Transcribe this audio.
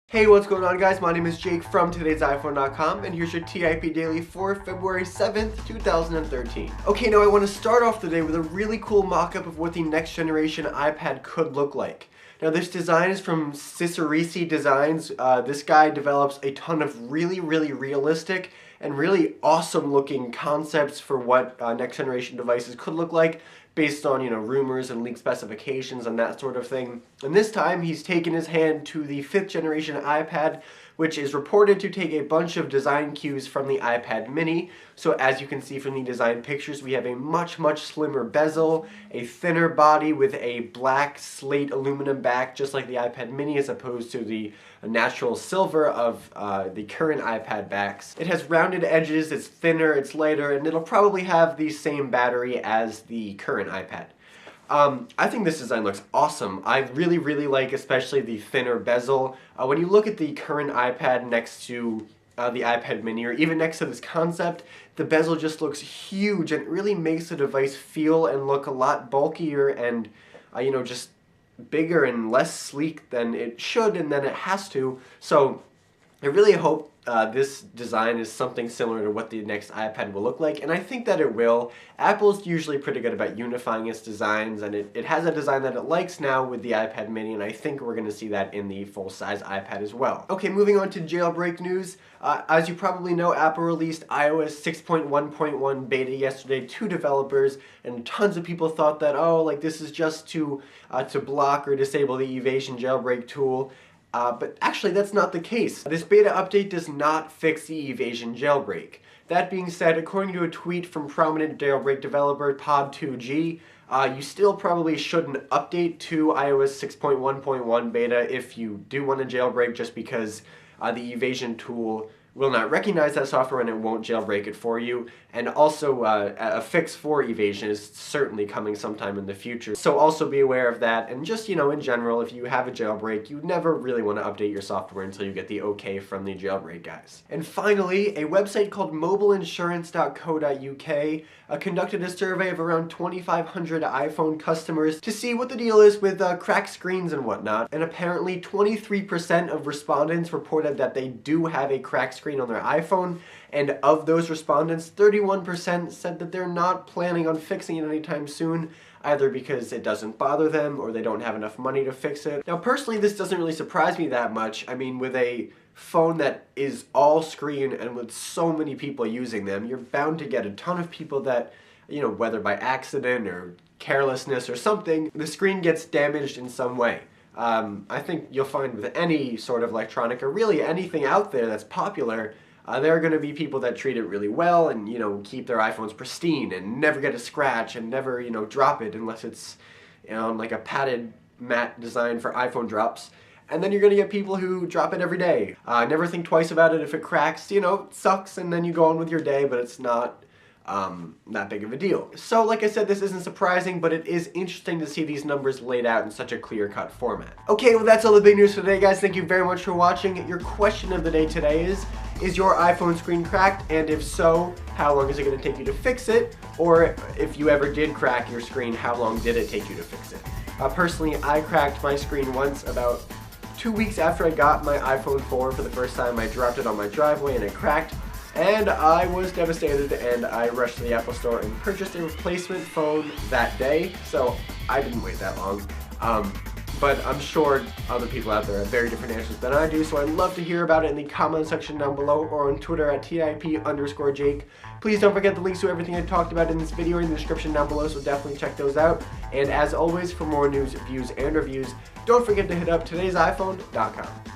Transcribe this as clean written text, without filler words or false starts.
Hey, what's going on guys? My name is Jake from today'siphone.com and here's your TIP Daily for February 7th, 2013. Okay, now I want to start off the day with a really cool mock-up of what the next generation iPad could look like. Now this design is from Cicerisi Designs. This guy develops a ton of really realistic and really awesome looking concepts for what next generation devices could look like based on, rumors and leaked specifications and that sort of thing. And this time he's taken his hand to the 5th generation iPad, which is reported to take a bunch of design cues from the iPad mini. So as you can see from the design pictures, we have a much slimmer bezel, a thinner body with a black slate aluminum back, just like the iPad mini, as opposed to the natural silver of the current iPad backs. It has rounded edges, it's thinner, it's lighter, and it'll probably have the same battery as the current iPad. I think this design looks awesome. I really like especially the thinner bezel. When you look at the current iPad next to the iPad mini, or even next to this concept, the bezel just looks huge and it really makes the device feel and look a lot bulkier and, just bigger and less sleek than it should and than it has to. So I really hope this design is something similar to what the next iPad will look like, and I think that it will. Apple's usually pretty good about unifying its designs, and it has a design that it likes now with the iPad mini, and I think we're going to see that in the full-size iPad as well. Okay, moving on to jailbreak news. As you probably know, Apple released iOS 6.1.1 beta yesterday to developers, and tons of people thought that, this is just to block or disable the evasion jailbreak tool. But actually that's not the case. This beta update does not fix the evasion jailbreak. That being said, according to a tweet from prominent jailbreak developer Pod2G, you still probably shouldn't update to iOS 6.1.1 beta if you do want to jailbreak, just because the evasion tool will not recognize that software and it won't jailbreak it for you. And also a fix for evasion is certainly coming sometime in the future. So also be aware of that, and just, in general, if you have a jailbreak, you never really want to update your software until you get the okay from the jailbreak guys. And finally, a website called mobileinsurance.co.uk conducted a survey of around 2,500 iPhone customers to see what the deal is with cracked screens and whatnot. And apparently 23% of respondents reported that they do have a cracked screen on their iPhone, and of those respondents, 31% said that they're not planning on fixing it anytime soon, either because it doesn't bother them or they don't have enough money to fix it. Now personally, this doesn't really surprise me that much. I mean, with a phone that is all screen and with so many people using them, you're bound to get a ton of people that, whether by accident or carelessness or something, the screen gets damaged in some way. I think you'll find with any sort of electronic, or really anything out there that's popular, there are going to be people that treat it really well and, keep their iPhones pristine and never get a scratch and never, drop it unless it's, like a padded matte design for iPhone drops. And then you're going to get people who drop it every day. Never think twice about it if it cracks, it sucks, and then you go on with your day, but it's not that big of a deal. So like I said, this isn't surprising, but it is interesting to see these numbers laid out in such a clear-cut format. Okay, well that's all the big news for today, guys. Thank you very much for watching. Your question of the day today is your iPhone screen cracked? And if so, how long is it going to take you to fix it? Or if you ever did crack your screen, how long did it take you to fix it? Personally, I cracked my screen once about 2 weeks after I got my iPhone 4 for the first time. I dropped it on my driveway and it cracked. And I was devastated, and I rushed to the Apple Store and purchased a replacement phone that day, so I didn't wait that long. But I'm sure other people out there have very different answers than I do, so I'd love to hear about it in the comment section down below or on Twitter at TIP_Jake. Please don't forget the links to everything I talked about in this video in the description down below, so definitely check those out. And as always, for more news, views, and reviews, don't forget to hit up today'siphone.com.